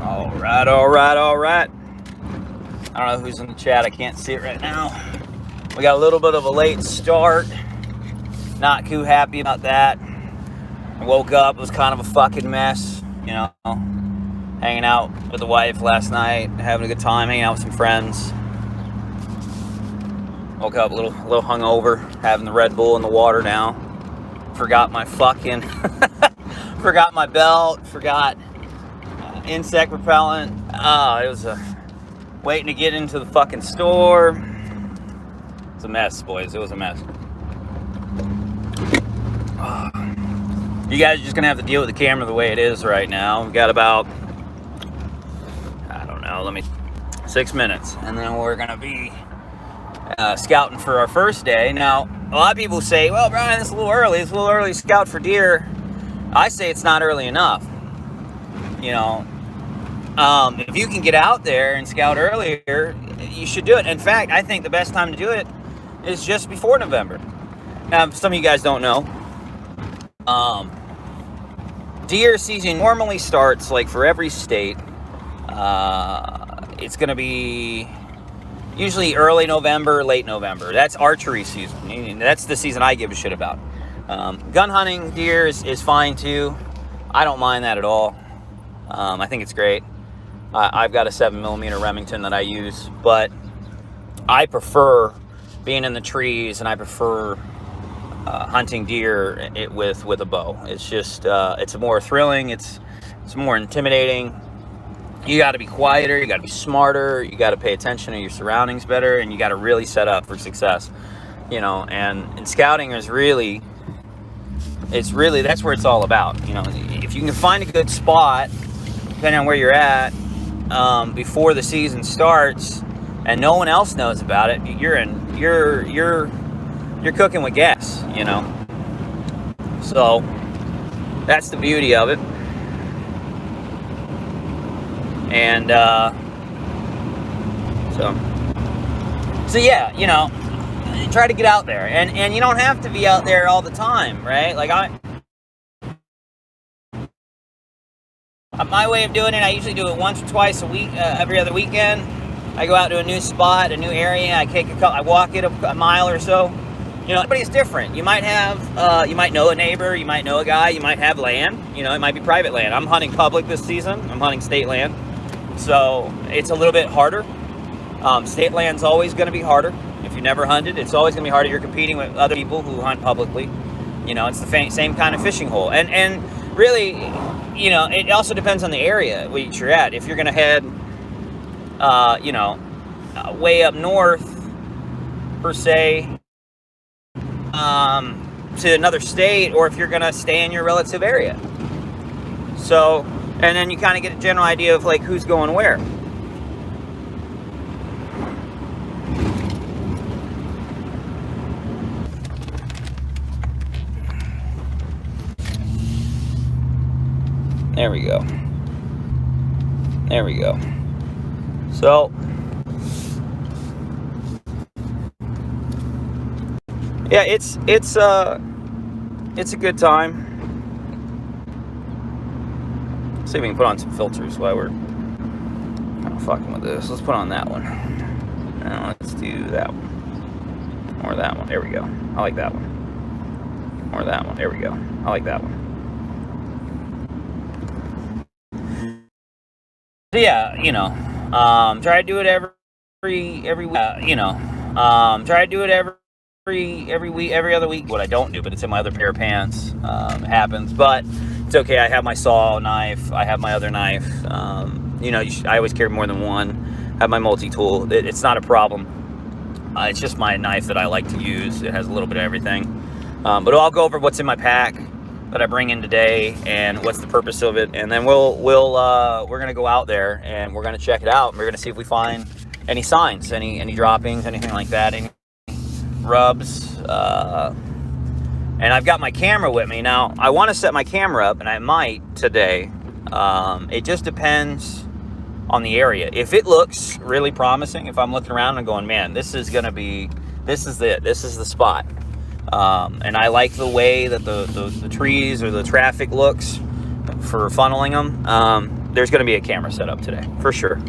All right. I don't know who's in the chat. I can't see it right now. We got a little bit of a late start. Not too happy about that. I woke up. It was kind of a fucking mess, you know. Hanging out with the wife last night, having a good time, hanging out with some friends. Woke up a little hungover, having the Red Bull in the water now. Forgot my fucking, forgot my belt, forgot insect repellent. It was waiting to get into the fucking store. It's a mess, boys. It was a mess. You guys are just gonna have to deal with the camera the way it is right now. We've got about, I don't know, 6 minutes, and then we're gonna be scouting for our first day. Now, a lot of people say, well, Brian, it's a little early. It's a little early to scout for deer. I say it's not early enough. You know, if you can get out there and scout earlier, you should do it. In fact, I think the best time to do it is just before November. Now, some of you guys don't know. Deer season normally starts, like, for every state. It's going to be usually early November, late November. That's archery season. That's the season I give a shit about. Gun hunting deer is fine too. I don't mind that at all. I think it's great. I've got a 7mm Remington that I use, but I prefer being in the trees, and I prefer hunting deer with a bow. It's just it's more thrilling. It's more intimidating. You got to be quieter, you got to be smarter, you got to pay attention to your surroundings better, and you got to really set up for success, you know. And scouting is really, that's where it's all about, you know. If you can find a good spot, depending on where you're at, before the season starts, and no one else knows about it, you're cooking with gas, you know. So that's the beauty of it. And so yeah, you know, try to get out there, and you don't have to be out there all the time, right? Like my way of doing it, I usually do it once or twice a week, every other weekend. I go out to a new spot, a new area. I walk it a mile or so. You know, everybody's different. You might have, you might know a neighbor, you might know a guy, you might have land. You know, it might be private land. I'm hunting public this season. I'm hunting state land. So it's a little bit harder. State land's always going to be harder. If you never hunted, it's always going to be harder. You're competing with other people who hunt publicly. You know, it's the same kind of fishing hole. And really, you know, it also depends on the area which you're at. If you're going to head, you know, way up north, per se, to another state, or if you're going to stay in your relative area. So, and then you kind of get a general idea of, like, who's going where. There we go. There we go. So, yeah, it's a good time. See if we can put on some filters while we're kind of fucking with this. Let's put on that one. Now let's do that one. Or that one. There we go. I like that one. Or that one. There we go. I like that one. So yeah, you know, try to do it every week. You know, try to do it every week, every other week. What I don't do, but it's in my other pair of pants. It happens, but it's okay. I have my saw knife. I have my other knife. You know, I always carry more than one. I have my multi-tool. It's not a problem. It's just my knife that I like to use. It has a little bit of everything. But I'll go over what's in my pack that I bring in today and what's the purpose of it, and then we're gonna go out there and we're gonna check it out. We're gonna see if we find any signs, any droppings, anything like that, any rubs. And I've got my camera with me now. I want to set my camera up, and I might today. It just depends on the area. If it looks really promising, if I'm looking around and going, man, this is the spot. And I like the way that the trees or the traffic looks for funneling them. there's going to be a camera set up today for sure.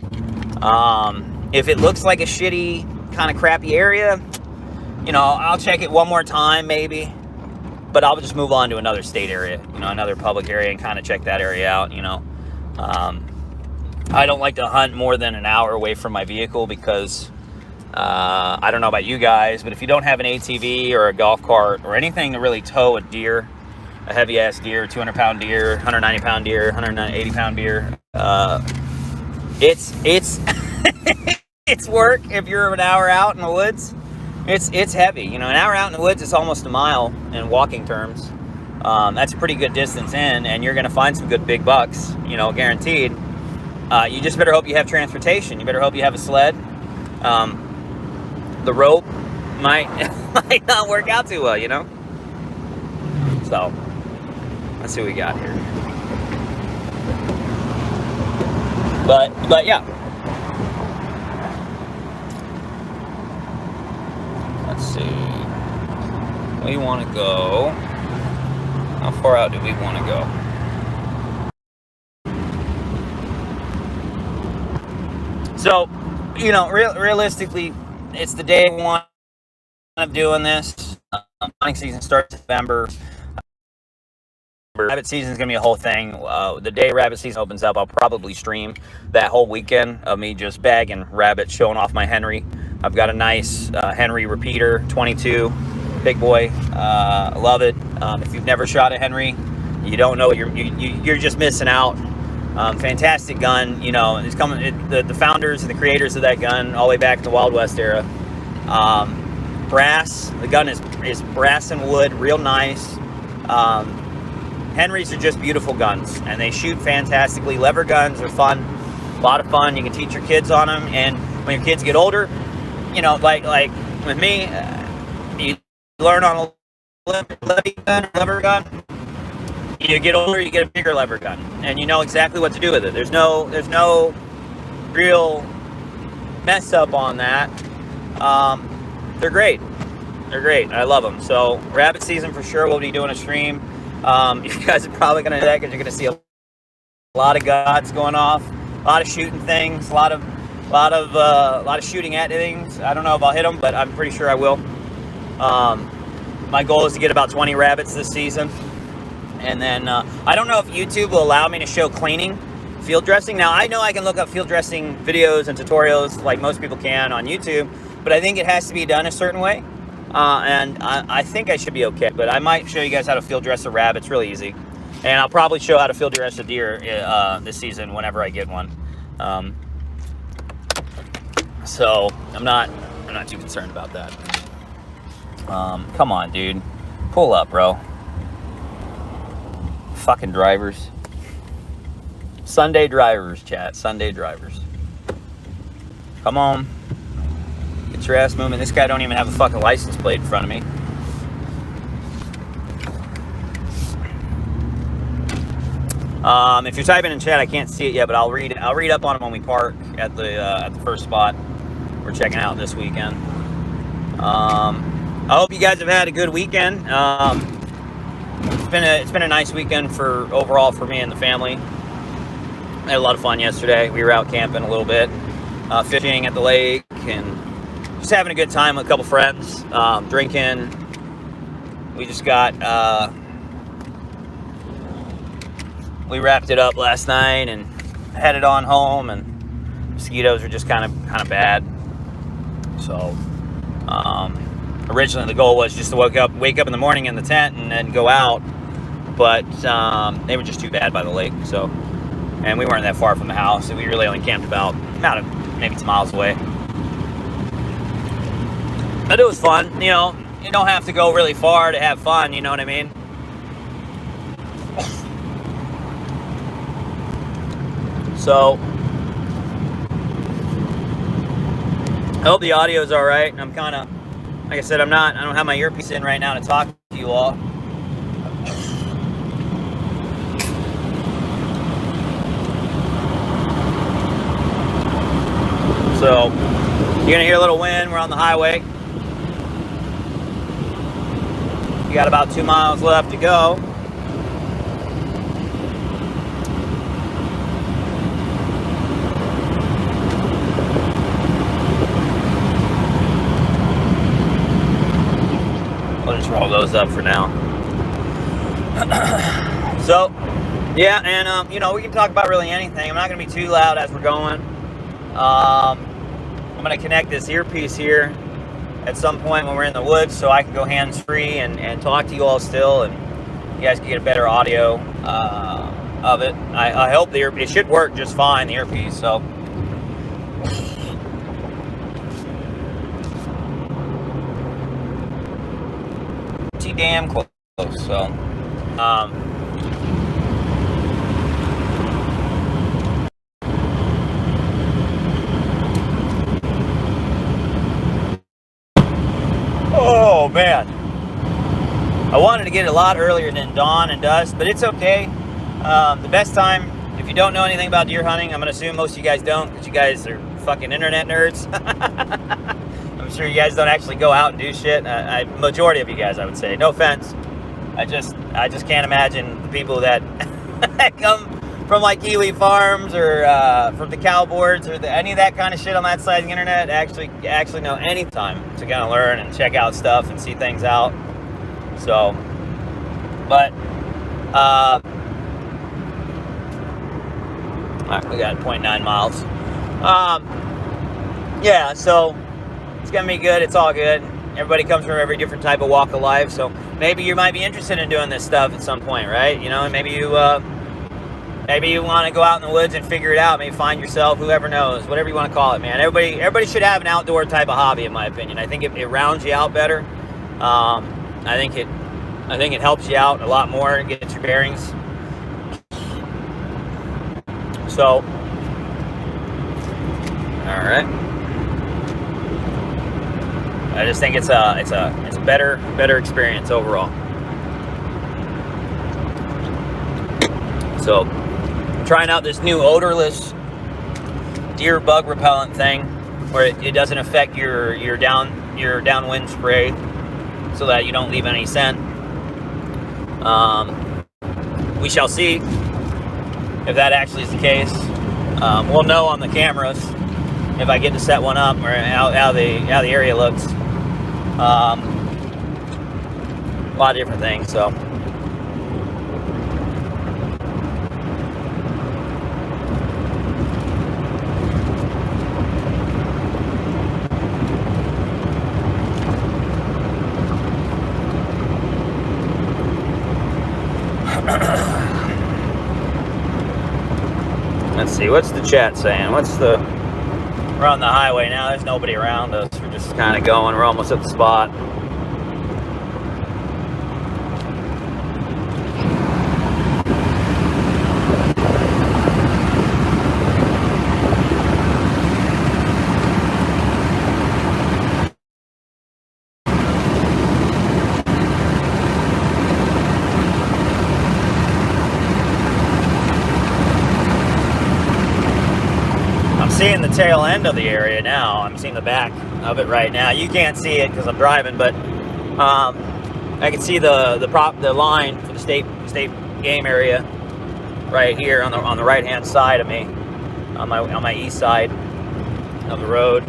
If it looks like a shitty kind of crappy area, you know, I'll check it one more time maybe, but I'll just move on to another state area, you know, another public area, and kind of check that area out. You know, I don't like to hunt more than an hour away from my vehicle because I don't know about you guys, but if you don't have an ATV or a golf cart or anything to really tow a deer, a heavy ass deer, 200-pound deer, 190-pound deer, 180-pound deer, it's it's work. If you're an hour out in the woods, it's heavy. You know, an hour out in the woods is almost a mile in walking terms. That's a pretty good distance in, and you're going to find some good big bucks, you know, guaranteed. You just better hope you have transportation. You better hope you have a sled. The rope might not work out too well, you know? So, let's see what we got here. But yeah. Let's see. We want to go. How far out do we want to go? So, you know, realistically, it's the day one of doing this. Hunting season starts in November. Rabbit season is going to be a whole thing. The day rabbit season opens up, I'll probably stream that whole weekend of me just bagging rabbits, showing off my Henry. I've got a nice Henry repeater, 22, big boy. I love it. If you've never shot a Henry, you don't know what you're just missing out. Fantastic gun. You know, it's coming. The founders and the creators of that gun, all the way back in the Wild West era. Brass. The gun is brass and wood, real nice. Henrys are just beautiful guns, and they shoot fantastically. Lever guns are fun, a lot of fun. You can teach your kids on them, and when your kids get older, you know, like with me, you learn on a lever gun. You get older, you get a bigger lever gun, and you know exactly what to do with it. There's no real mess up on that. They're great. They're great. I love them. So rabbit season for sure. We'll be doing a stream. You guys are probably going to do that because you're going to see a lot of guns going off, a lot of shooting things, a lot of shooting at things. I don't know if I'll hit them, but I'm pretty sure I will. My goal is to get about 20 rabbits this season. And then I don't know if YouTube will allow me to show cleaning, field dressing. Now, I know I can look up field dressing videos and tutorials like most people can on YouTube, but I think it has to be done a certain way. And I think I should be okay, but I might show you guys how to field dress a rabbit. It's really easy. And I'll probably show how to field dress a deer this season whenever I get one. So I'm not too concerned about that. Come on, dude. Pull up, bro. Fucking drivers. Sunday drivers, chat. Sunday drivers. Come on. Get your ass moving. This guy don't even have a fucking license plate in front of me. If you're typing in chat, I can't see it yet, but I'll read up on it when we park at the first spot we're checking out this weekend. I hope you guys have had a good weekend. It's been a nice weekend overall for me and the family. I had a lot of fun yesterday. We were out camping a little bit, fishing at the lake, and just having a good time with a couple friends, drinking. We just got we wrapped it up last night and headed on home, and mosquitoes were just kind of bad. So originally the goal was just to wake up in the morning in the tent and then go out, but they were just too bad by the lake. So, and we weren't that far from the house, so we really only camped about maybe 2 miles away. But it was fun. You know, you don't have to go really far to have fun, you know what I mean? So I hope the audio is all right. I'm kind of, like I said, I don't have my earpiece in right now to talk to you all. So you're gonna hear a little wind. We're on the highway. We got about 2 miles left to go. those up for now. So, yeah, and we can talk about really anything. I'm not going to be too loud as we're going. I'm going to connect this earpiece here at some point when we're in the woods, so I can go hands-free and talk to you all still, and you guys can get a better audio of it. I hope it should work just fine, the earpiece. So. Pretty damn close. So. Oh man, I wanted to get it a lot earlier than dawn and dusk, but it's okay. The best time, if you don't know anything about deer hunting, I'm gonna assume most of you guys don't, because you guys are fucking internet nerds. I'm sure you guys don't actually go out and do shit. Majority of you guys, I would say. No offense. I just can't imagine the people that come from like Kiwi Farms or from the cowboards or any of that kind of shit on that side of the internet actually know any time to kind of learn and check out stuff and see things out. So, but all right, we got 0.9 miles. Yeah, so it's gonna be good. It's all good. Everybody comes from every different type of walk of life, so maybe you might be interested in doing this stuff at some point, right? And maybe you want to go out in the woods and figure it out. Maybe find yourself, whoever knows, whatever you want to call it, man. Everybody should have an outdoor type of hobby, in my opinion. I think it rounds you out better. I think it helps you out a lot more and gets your bearings. So, all right. I just think it's a better experience overall. So, I'm trying out this new odorless deer bug repellent thing, where it doesn't affect your downwind spray, so that you don't leave any scent. We shall see if that actually is the case. We'll know on the cameras if I get to set one up, or how the area looks. A lot of different things. So. Let's see, what's the chat saying? We're on the highway now, there's nobody around us. We're just kind of going, we're almost at the spot. Seeing the tail end of the area now. I'm seeing the back of it right now. You can't see it because I'm driving, but I can see the line for the state game area right here on the right hand side of me, on my east side of the road.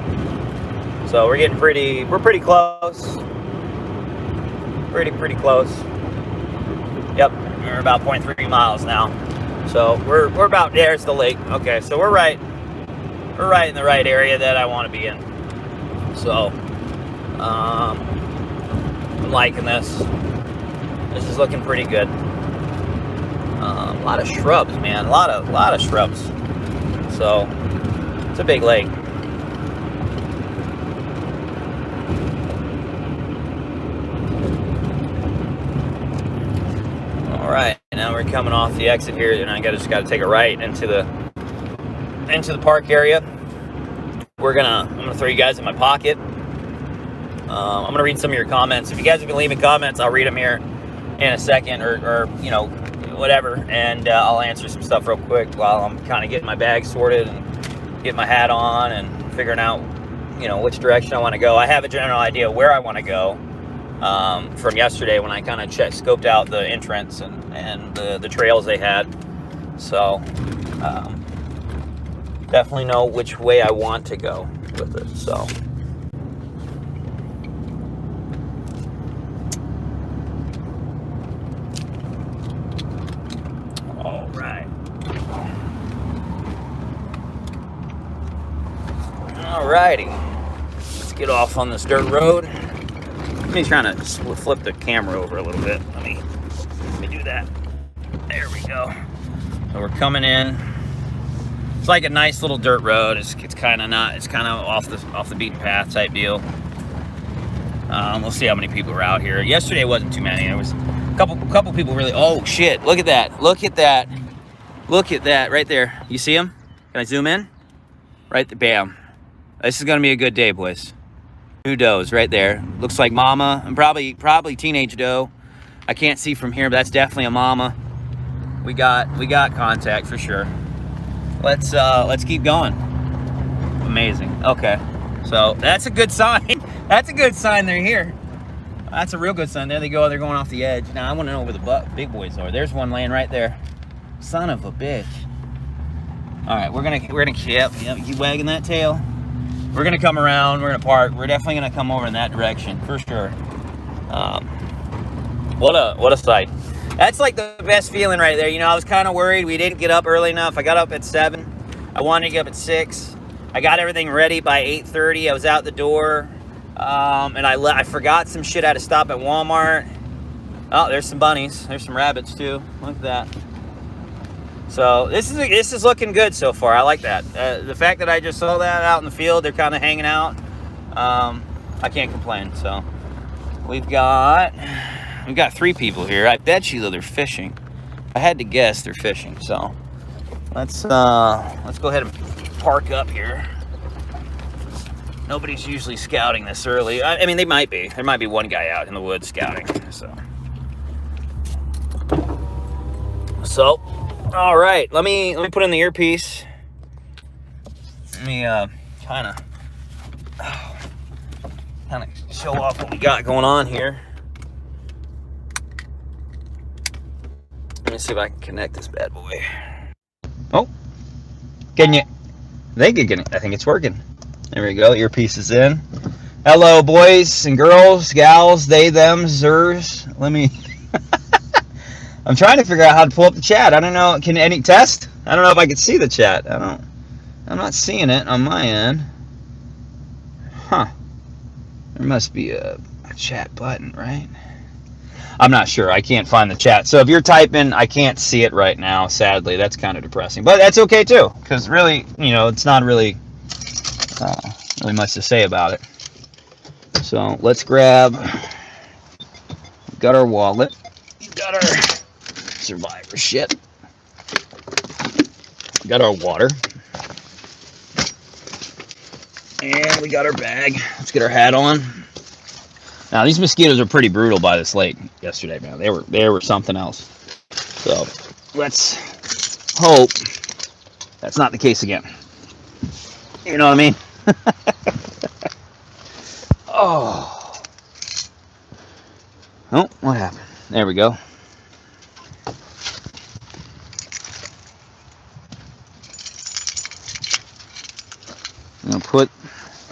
So we're pretty close. Pretty close. Yep, we're about 0.3 miles now. So we're about there. It's the lake. Okay, so we're right in the right area that I want to be in. So, I'm liking this. This is looking pretty good. A lot of shrubs, man. A lot of shrubs. So, it's a big lake. All right, now we're coming off the exit here, and I just got to take a right into the park area. I'm gonna throw you guys in my pocket. I'm gonna read some of your comments. If you guys have been leaving comments, I'll read them here in a second, or whatever, and I'll answer some stuff real quick while I'm kind of getting my bag sorted and getting my hat on and figuring out which direction I want to go. I have a general idea where I want to go from yesterday when I kind of scoped out the entrance and the trails they had. So definitely know which way I want to go with it. So Alrighty, let's get off on this dirt road. Let me try to flip the camera over a little bit. Let me do that. There we go. So we're coming in. It's like a nice little dirt road. It's kind of not. It's kind of off the beaten path type deal. We'll see how many people are out here. Yesterday wasn't too many. There was a couple people really. Oh shit! Look at that! Look at that! Look at that right there. You see him? Can I zoom in? Right there. Bam. This is gonna be a good day, boys. 2 does right there. Looks like mama and probably teenage doe. I can't see from here, but that's definitely a mama. We got contact for sure. Let's keep going. Amazing. Okay, so that's a good sign. That's a good sign they're here. That's a real good sign. There they go. They're going off the edge. Now I want to know where the big boys are. There's one laying right there. Son of a bitch. All right, we're gonna keep wagging that tail. We're gonna come around. We're gonna park. We're definitely gonna come over in that direction for sure. What a sight. That's like the best feeling right there. You know, I was kind of worried we didn't get up early enough. I got up at 7. I wanted to get up at 6. I got everything ready by 8:30. I was out the door, and I forgot some shit. I had to stop at Walmart. Oh, there's some bunnies. There's some rabbits too. Look at that. So this is looking good so far. I like that. The fact that I just saw that out in the field, they're kind of hanging out. I can't complain. So we've got 3 people here. I bet you though they're fishing. I had to guess they're fishing. So let's go ahead and park up here. Nobody's usually scouting this early. I mean, they might be. There might be one guy out in the woods scouting. So. All right, let me put in the earpiece. Let me kind of show off what we got going on here. Let me see if I can connect this bad boy. Oh, can you? I think it's working. There we go. Earpiece is in. Hello, boys and girls, gals, they, them, zers. Let me. I'm trying to figure out how to pull up the chat. I don't know. Can any test? I don't know if I can see the chat. I'm not seeing it on my end. Huh. There must be a chat button, right? I'm not sure. I can't find the chat. So if you're typing, I can't see it right now, sadly. That's kind of depressing. But that's okay, too. Because really, you know, it's not really much to say about it. So let's grab... We've got our wallet. We've got our... survivor shit. We got our water. And we got our bag. Let's get our hat on. Now these mosquitoes are pretty brutal by this lake yesterday, man. They were something else. So let's hope that's not the case again. You know what I mean? Oh, what happened? There we go. I'm going to put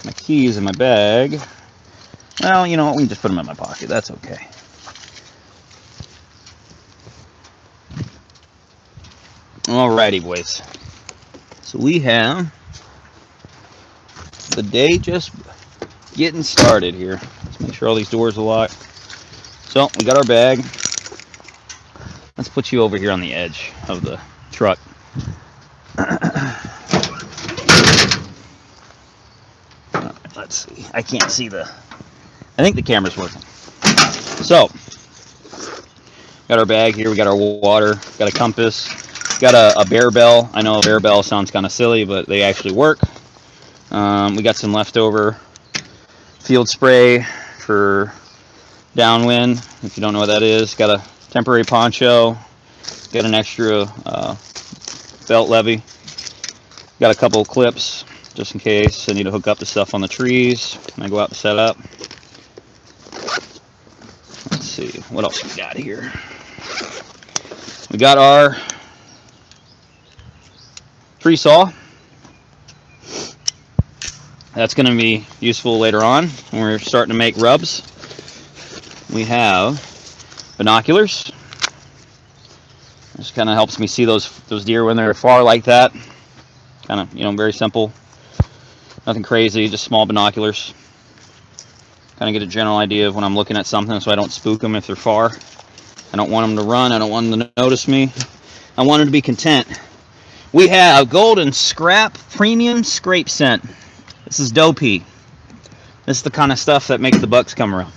my keys in my bag. Well, you know what? We can just put them in my pocket. That's okay. Alrighty, boys. So we have the day just getting started here. Let's make sure all these doors are locked. So we got our bag. Let's put you over here on the edge of the truck. Let's see. I can't see I think the camera's working. So, got our bag here. We got our water. Got a compass. Got a bear bell. I know a bear bell sounds kind of silly, but they actually work. We got some leftover field spray for downwind, if you don't know what that is. Got a temporary poncho. Got an extra belt levy. Got a couple of clips just in case I need to hook up the stuff on the trees when I go out to set up. Let's see, what else we got here? We got our tree saw. That's going to be useful later on when we're starting to make rubs. We have binoculars. This kind of helps me see those deer when they're far like that. Kind of, you know, very simple. Nothing crazy, just small binoculars. Kind of get a general idea of when I'm looking at something so I don't spook them if they're far. I don't want them to run. I don't want them to notice me. I want them to be content. We have Golden Scrap Premium Scrape Scent. This is dopey. This is the kind of stuff that makes the bucks come around.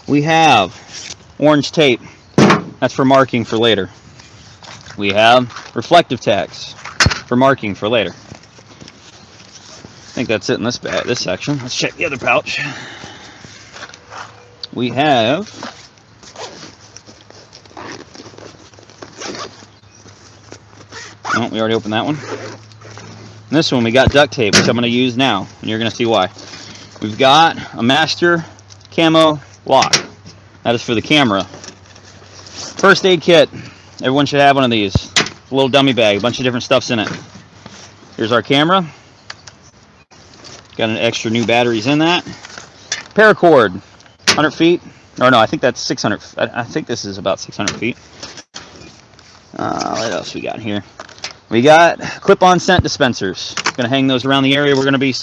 We have orange tape. That's for marking for later. We have reflective tags for marking for later. I think that's it in this section. Let's check the other pouch. We have we already opened that one. And this one we got duct tape, which I'm going to use now, and you're going to see why. We've got a master camo lock. That is for the camera. First aid kit. Everyone should have one of these. It's a little dummy bag, a bunch of different stuff's in it. Here's our camera. Got an extra new batteries in that. Paracord, 100 feet. Or no, I think that's 600. I think this is about 600 feet. What else we got here? We got clip-on scent dispensers. Gonna hang those around the area we're gonna be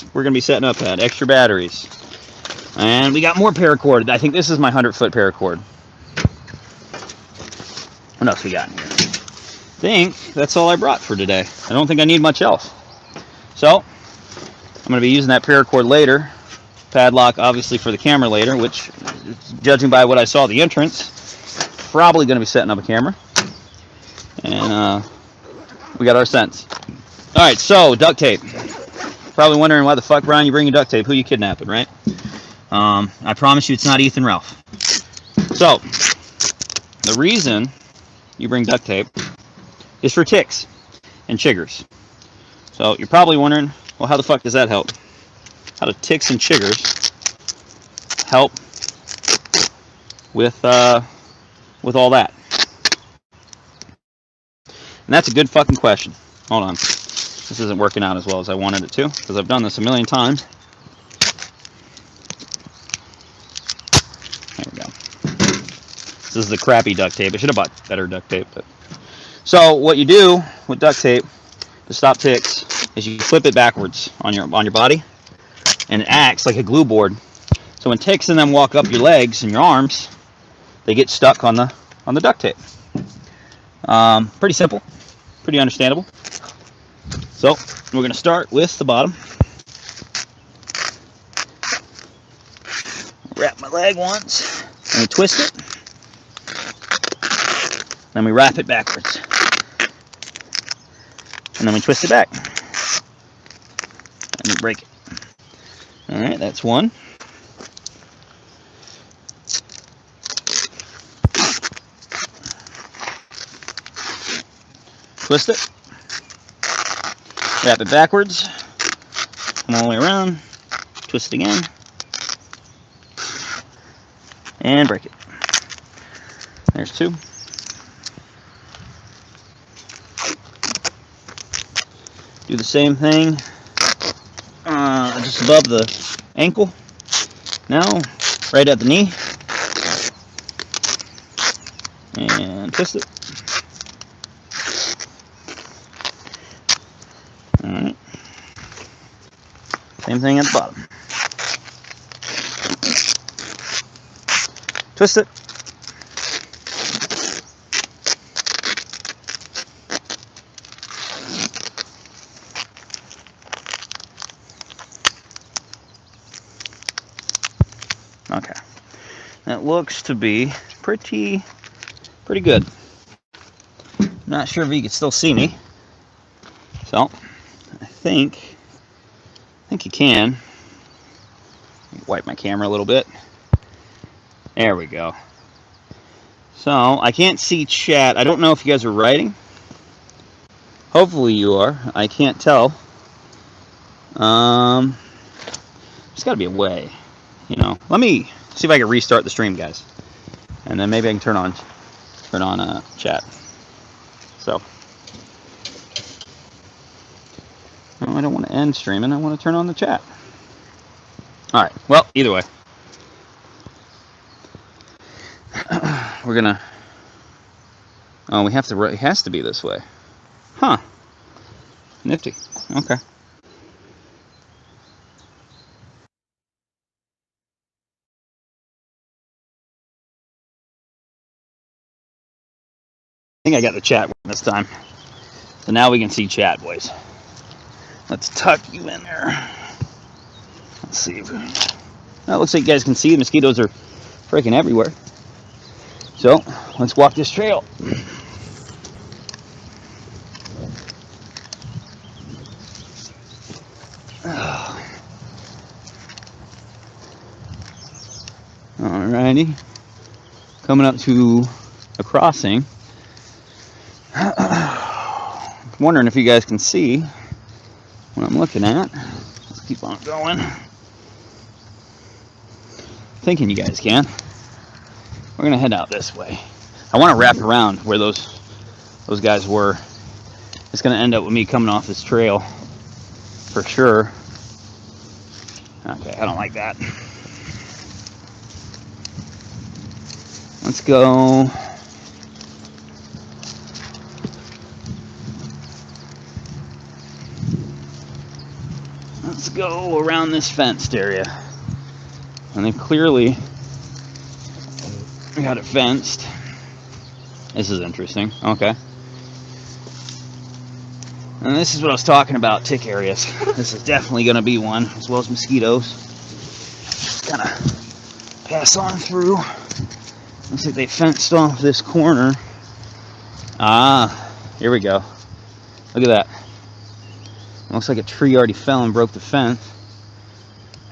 setting up at. Extra batteries, and we got more paracord. I think this is my 100-foot paracord. What else we got in here? I think that's all I brought for today. I don't think I need much else. So I'm gonna be using that paracord later. Padlock, obviously, for the camera later. Which, judging by what I saw at the entrance, probably gonna be setting up a camera. And we got our scents. Alright, so duct tape. Probably wondering why the fuck, Brian, you bringing duct tape. Who you kidnapping, right? I promise you it's not Ethan Ralph. So, the reason you bring duct tape is for ticks and chiggers. So, you're probably wondering, well, how the fuck does that help? How do ticks and chiggers help with all that? And that's a good fucking question. Hold on. This isn't working out as well as I wanted it to, because I've done this a million times. There we go. This is the crappy duct tape. I should have bought better duct tape. But so what you do with duct tape to stop ticks is you flip it backwards on your body, and it acts like a glue board. So when ticks and them walk up your legs and your arms, they get stuck on the duct tape. Pretty simple, pretty understandable. So we're going to start with the bottom. Wrap my leg once, and we twist it. Then we wrap it backwards, and then we twist it back, and we break it. All right, that's one. Twist it, wrap it backwards, come all the way around, twist it again, and break it. There's two. Do the same thing just above the ankle. Now, right at the knee, and twist it. Alright. Same thing at the bottom. Twist it. Okay. That looks to be pretty good. Not sure if you can still see me. So, I think you can. Wipe my camera a little bit. There we go. So, I can't see chat. I don't know if you guys are writing. Hopefully you are. I can't tell. There's got to be a way. You know, let me see if I can restart the stream, guys, and then maybe I can turn on chat. So, no, I don't want to end streaming. I want to turn on the chat. All right. Well, either way, we're gonna. Oh, we have to. It has to be this way, huh? Nifty. Okay. think I got the chat this time. So now we can see chat, boys. Let's tuck you in there. Let's see. Well, it looks like you guys can see the mosquitoes are freaking everywhere. So let's walk this trail. Alrighty. Coming up to a crossing. Wondering if you guys can see what I'm looking at. Let's keep on going. Thinking you guys can. We're gonna head out this way. I want to wrap around where those guys were. It's gonna end up with me coming off this trail for sure. Okay, I don't like that. Let's go. Let's go around this fenced area. And they clearly got it fenced. This is interesting. Okay. And this is what I was talking about, tick areas. This is definitely going to be one, as well as mosquitoes. Just kind of pass on through. Looks like they fenced off this corner. Ah, here we go. Look at that. Looks like a tree already fell and broke the fence.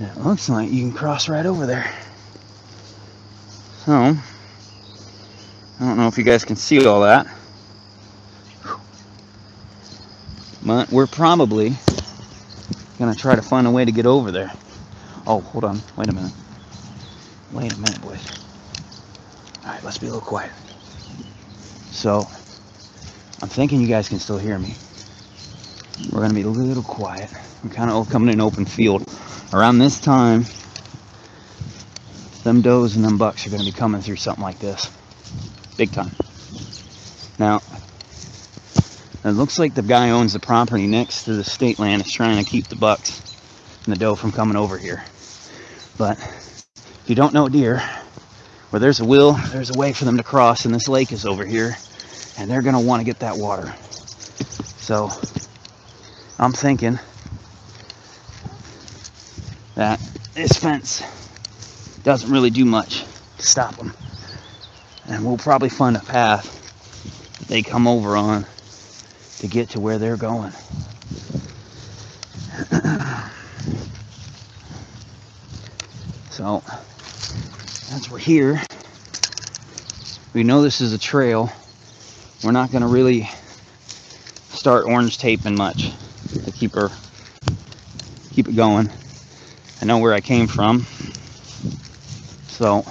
And it looks like you can cross right over there. So, I don't know if you guys can see all that. But we're probably going to try to find a way to get over there. Oh, hold on. Wait a minute. Wait a minute, boys. Alright, let's be a little quiet. So, I'm thinking you guys can still hear me. We're going to be a little quiet. I'm kind of coming in an open field. Around this time, them does and them bucks are going to be coming through something like this. Big time. Now, it looks like the guy who owns the property next to the state land is trying to keep the bucks and the doe from coming over here. But if you don't know deer, where there's a will, there's a way for them to cross, and this lake is over here, and they're going to want to get that water. So I'm thinking that this fence doesn't really do much to stop them, and we'll probably find a path that they come over on to get to where they're going. So as we're here, we know this is a trail. We're not going to really start orange taping much to keep it going. I know where I came from, so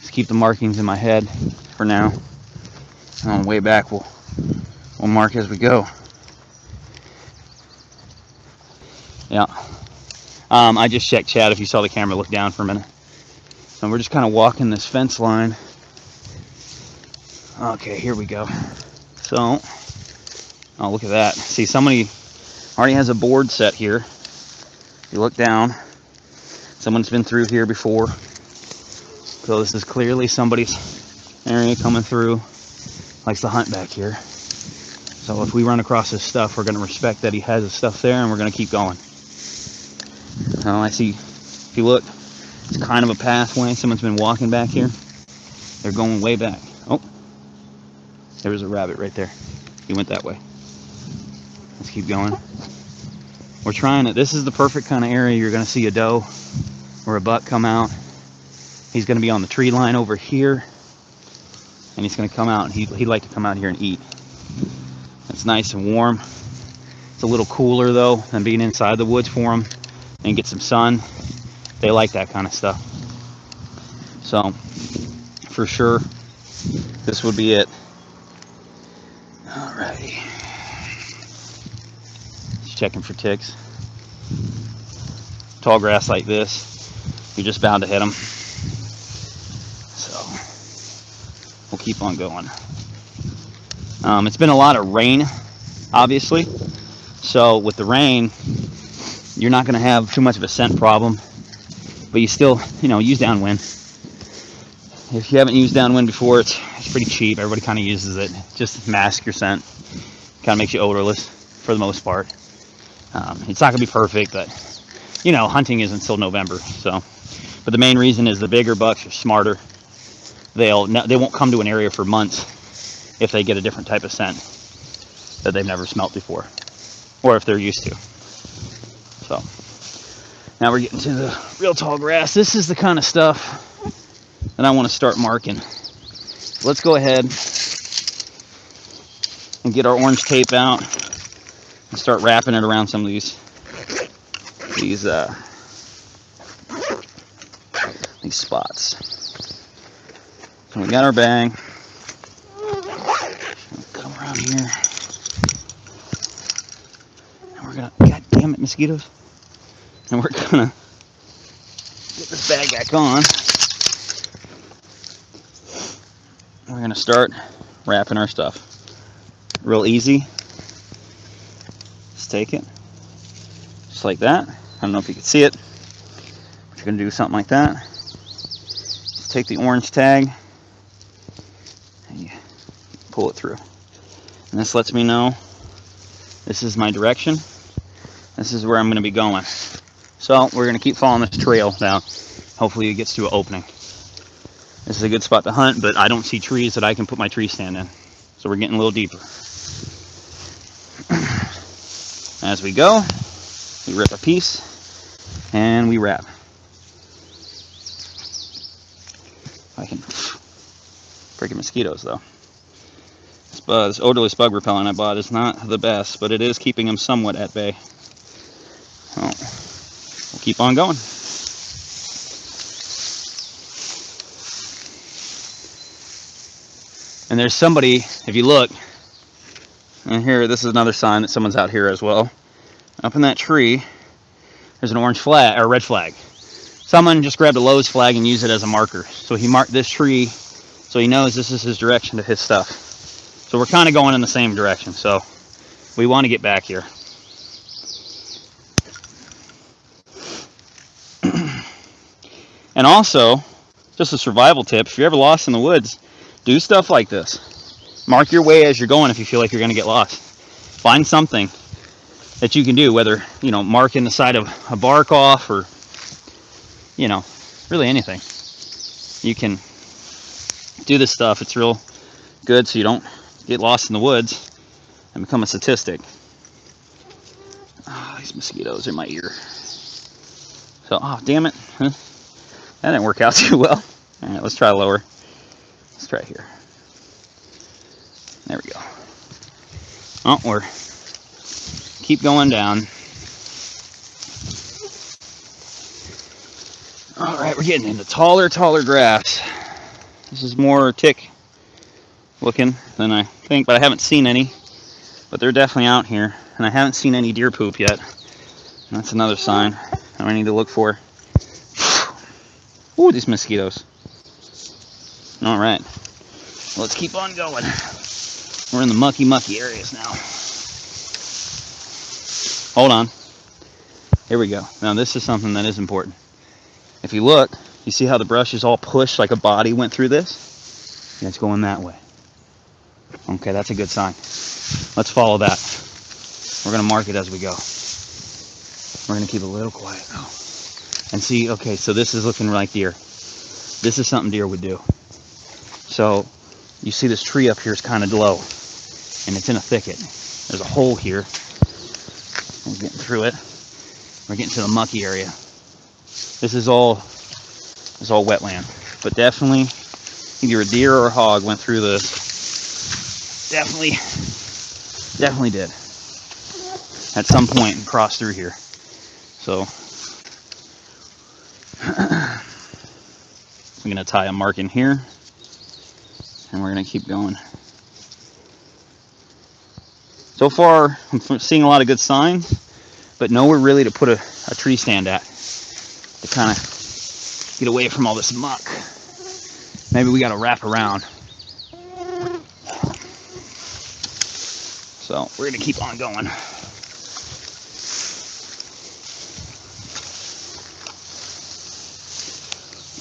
just keep the markings in my head for now. And on the way back, we'll mark as we go. Yeah. I just checked chat if you saw the camera look down for a minute. And we're just kind of walking this fence line. Okay, here we go. So, oh, look at that. See, somebody already has a board set here. If you look down, someone's been through here before. So this is clearly somebody's area coming through. Likes to hunt back here. So if we run across his stuff, we're going to respect that he has his stuff there, and we're going to keep going. Now I see, if you look, it's kind of a pathway. Someone's been walking back here. They're going way back. Oh, there was a rabbit right there. He went that way. Let's keep going. We're trying it. This is the perfect kind of area you're going to see a doe or a buck come out. He's going to be on the tree line over here, and he's going to come out, and he'd like to come out here and eat. It's nice and warm. It's a little cooler though than being inside the woods for them, and get some sun. They like that kind of stuff. So for sure this would be it. Alrighty, just checking for ticks. Tall grass like this, you're just bound to hit them. So we'll keep on going. It's been a lot of rain, obviously. So with the rain, you're not going to have too much of a scent problem, but you still, use downwind. If you haven't used downwind before, it's pretty cheap. Everybody kind of uses it. Just mask your scent. Kind of makes you odorless for the most part. It's not going to be perfect, but you know, hunting isn't until November. So, but the main reason is the bigger bucks are smarter. They won't come to an area for months if they get a different type of scent that they've never smelt before, or if they're used to. So now we're getting to the real tall grass. This is the kind of stuff that I want to start marking. Let's go ahead and get our orange tape out and start wrapping it around some of these spots. So we got our bag. Come around here. And we're gonna, god damn it, mosquitoes. And we're gonna get this bag back on. We're gonna start wrapping our stuff. Real easy. Just take it. Just like that. I don't know if you can see it. But you're gonna do something like that. Just take the orange tag and you pull it through. And this lets me know this is my direction. This is where I'm gonna be going. So we're gonna keep following this trail down. Hopefully it gets to an opening. This is a good spot to hunt, but I don't see trees that I can put my tree stand in. So we're getting a little deeper. As we go, we rip a piece and we wrap. I can freaking mosquitoes though. This odorless bug repellent I bought is not the best, but it is keeping them somewhat at bay. So we'll keep on going. And there's somebody, if you look, and here, this is another sign that someone's out here as well. Up in that tree, there's an orange flag, or red flag. Someone just grabbed a Lowe's flag and used it as a marker. So he marked this tree, so he knows this is his direction to his stuff. So we're kind of going in the same direction, so we want to get back here. And also, just a survival tip, if you're ever lost in the woods, do stuff like this. Mark your way as you're going if you feel like you're going to get lost. Find something that you can do, whether, you know, marking the side of a bark off or, you know, really anything. You can do this stuff. It's real good so you don't get lost in the woods and become a statistic. Oh, these mosquitoes in my ear. So, oh, damn it. Huh? That didn't work out too well. All right, let's try lower. Let's try here. There we go. Oh, we're keep going down. All right, we're getting into taller grass. This is more tick looking than I think, but I haven't seen any. But they're definitely out here, and I haven't seen any deer poop yet. And that's another sign that I need to look for. Ooh, these mosquitoes. All right, well, let's keep on going. We're in the mucky areas now. Hold on. Here we go. Now this is something that is important. If you look, you see how the brush is all pushed like a body went through this? Yeah, it's going that way. Okay, that's a good sign. Let's follow that. We're going to mark it as we go. We're going to keep a little quiet though. And see, okay, so this is looking like deer. This is something deer would do. So you see this tree up here is kind of low, and it's in a thicket. There's a hole here. We're getting through it. We're getting to the mucky area. This is all wetland, but definitely either a deer or a hog went through this. Definitely did at some point and crossed through here. So I'm gonna tie a mark in here, and we're gonna keep going. So far, I'm seeing a lot of good signs, but nowhere really to put a tree stand at to kind of get away from all this muck. Maybe we got to wrap around. So we're going to keep on going.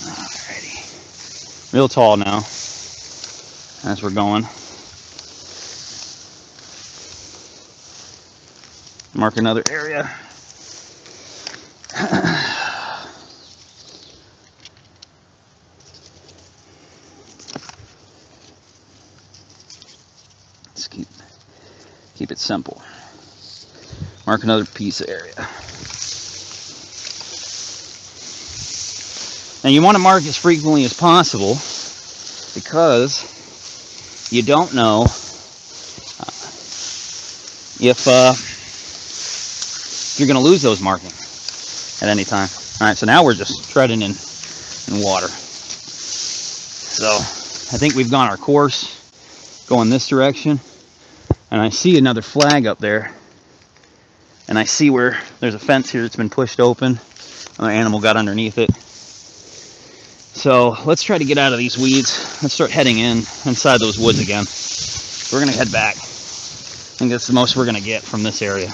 Alrighty. real tall now as we're going. Mark another area. Let's keep it simple. Mark another piece of area. And you want to mark as frequently as possible because you don't know if you're going to lose those markings at any time. All right, so now we're just treading in water. So I think we've gone our course going this direction. And I see another flag up there. And I see where there's a fence here that's been pushed open. Another animal got underneath it. So let's try to get out of these weeds. Let's start heading inside those woods again. We're going to head back. I think that's the most we're going to get from this area.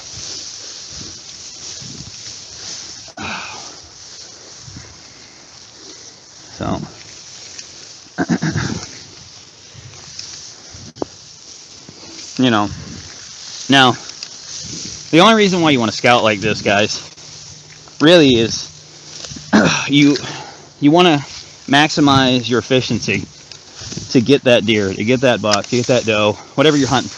So, you know, now, the only reason why you want to scout like this, guys, really is you want to maximize your efficiency to get that deer, to get that buck, to get that doe, whatever you're hunting.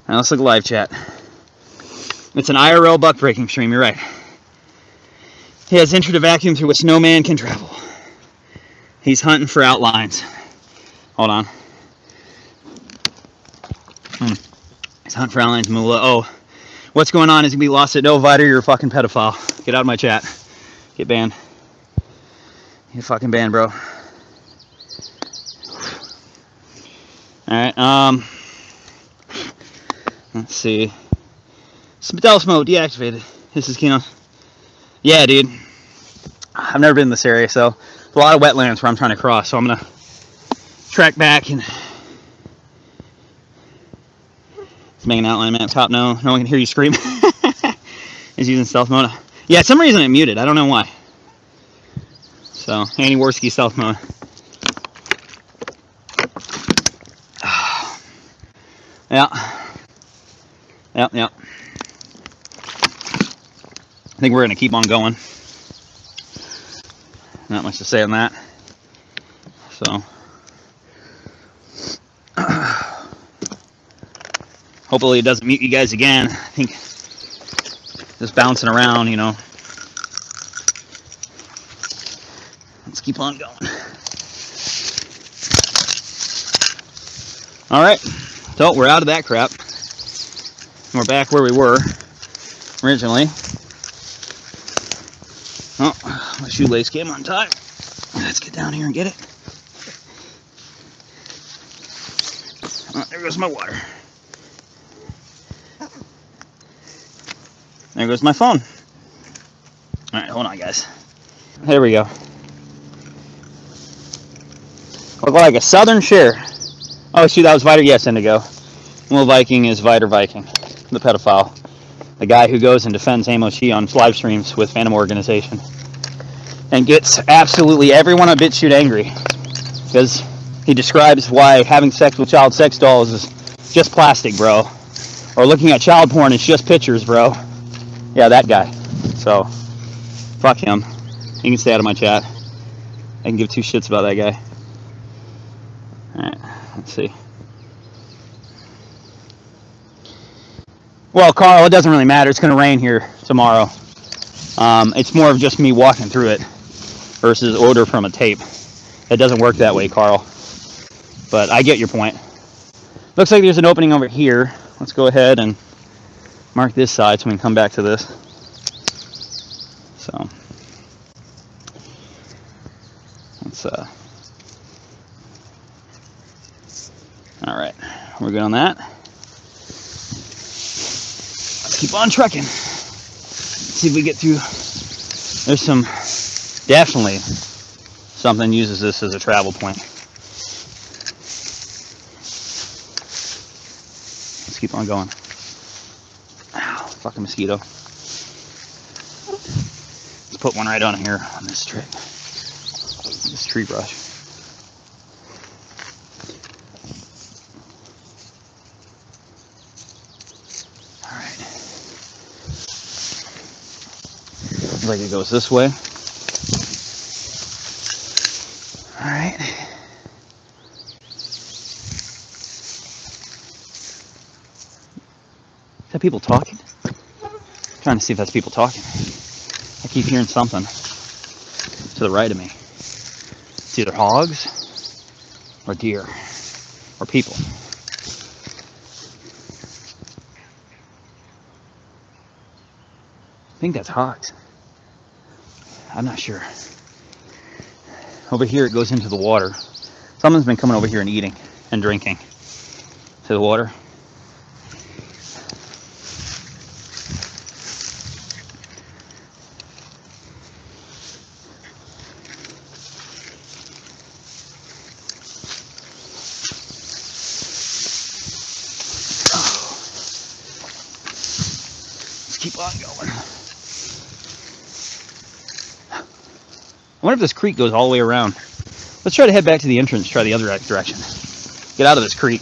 Now let's look at live chat. It's an IRL buck breaking stream, you're right. He has entered a vacuum through which no man can travel. He's hunting for outlines. Hold on. He's hunting for outlines, Moolah. Oh, what's going on is gonna be lost at no Viter, you're a fucking pedophile. Get out of my chat. Get banned. Get fucking banned, bro. Alright, let's see. Stealth mode deactivated. This is Kino. Yeah, dude. I've never been in this area, so there's a lot of wetlands where I'm trying to cross, so I'm gonna track back and it's making an outline map top. No one can hear you scream. He's using stealth mode. Yeah, for some reason it muted. I don't know why. So, Annie Worski stealth mode. Yep. I think we're going to keep on going. Not much to say on that. So, hopefully it doesn't mute you guys again. I think just bouncing around, you know. Let's keep on going. Alright, so we're out of that crap. We're back where we were originally. Oh, my shoelace came untied. Let's get down here and get it. Oh, there goes my water. There goes my phone. Alright, hold on, guys. There we go. Look like a southern share. Oh, shoot, that was Viter. Yes, Indigo. Little Viking is Viter Viking, the pedophile. The guy who goes and defends Amos Yee on live streams with Phantom Organization. And gets absolutely everyone on BitChute angry. Because he describes why having sex with child sex dolls is just plastic, bro. Or looking at child porn is just pictures, bro. Yeah, that guy. So, fuck him. He can stay out of my chat. I can give two shits about that guy. Alright, let's see. Well, Carl, it doesn't really matter. It's going to rain here tomorrow. It's more of just me walking through it versus order from a tape. It doesn't work that way, Carl. But I get your point. Looks like there's an opening over here. Let's go ahead and mark this side so we can come back to this. So, let's, alright, we're good on that. Let's keep on trucking. Let's see if we get through. There's some, definitely something uses this as a travel point. Let's keep on going. Ow, fucking mosquito. Let's put one right on here on this tree. This tree brush. Alright. Looks like it goes this way. Alright. Is that people talking? I'm trying to see if that's people talking. I keep hearing something to the right of me. It's either hogs or deer or people. I think that's hogs. I'm not sure. Over here it goes into the water. Someone's been coming over here and eating and drinking to the water. Keep on going. I wonder if this creek goes all the way around. Let's try to head back to the entrance, try the other direction. Get out of this creek.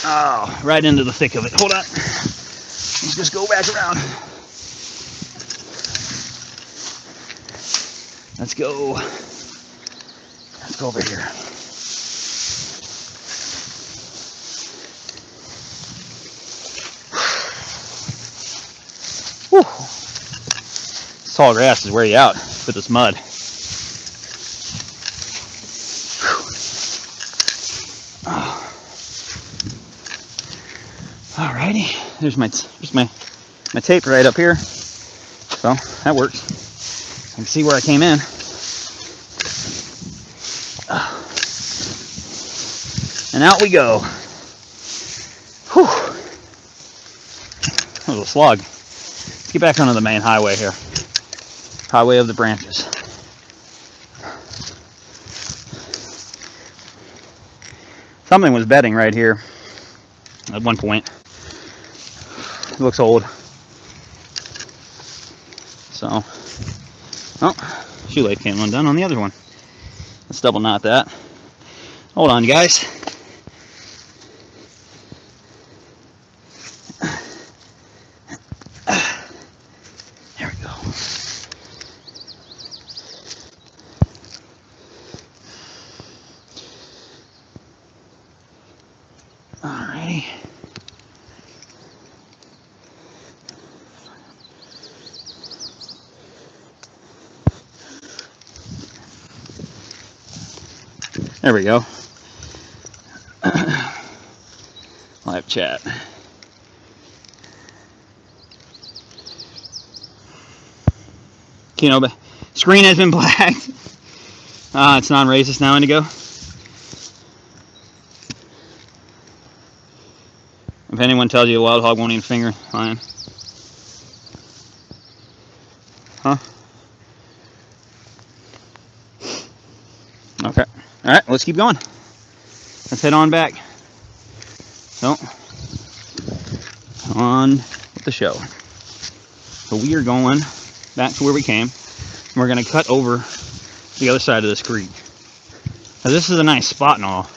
Oh, right into the thick of it. Hold on. Let's just go back around. Let's go. Let's go over here. Whew. This tall grass is wear you out with this mud. Alrighty, there's my tape right up here, so that works. I can see where I came in. And out we go. Whew. That was a slog. Let's get back onto the main highway here. Highway of the branches. Something was bedding right here at one point. It looks old. So, oh, shoelace came undone on the other one. Let's double knot that. Hold on, guys. There we go. Alrighty. There we go. Live chat. You know, but screen has been blacked. It's non-racist now, Indigo. If anyone tells you a wild hog won't eat a finger, fine. Huh? Okay. Alright, let's keep going. Let's head on back. So, on with the show. So we are going back to where we came. And we're going to cut over the other side of this creek. Now this is a nice spot and all.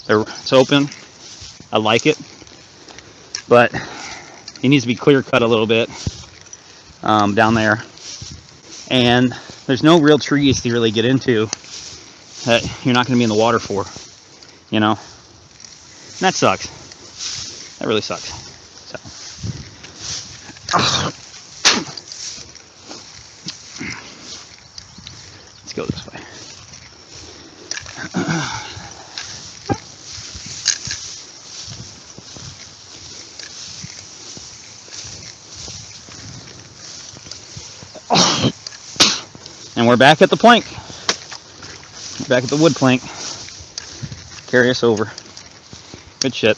It's open. I like it. But it needs to be clear cut a little bit down there. And there's no real trees to really get into that you're not going to be in the water for, you know. And that sucks. That really sucks. So. Let's go this way. And we're back at the plank. Back at the wood plank. Carry us over. Good shit.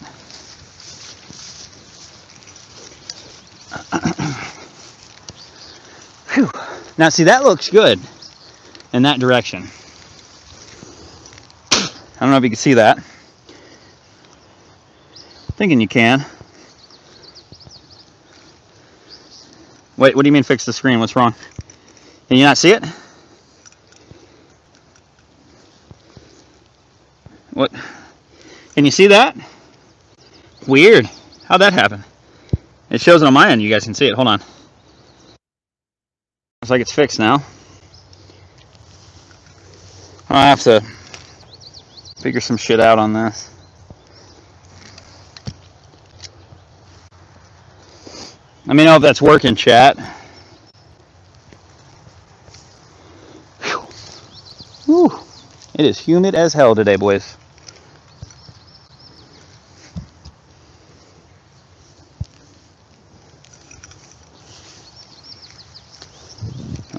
Whew. Now see, that looks good in that direction. I don't know if you can see that. Thinking you can. Wait, what do you mean fix the screen? What's wrong? Can you not see it? What? Can you see that? Weird. How'd that happen? It shows it on my end. You guys can see it. Hold on. Looks like it's fixed now. I have to figure some shit out on this. Let me know if that's working, chat. Whew. Whew. It is humid as hell today, boys.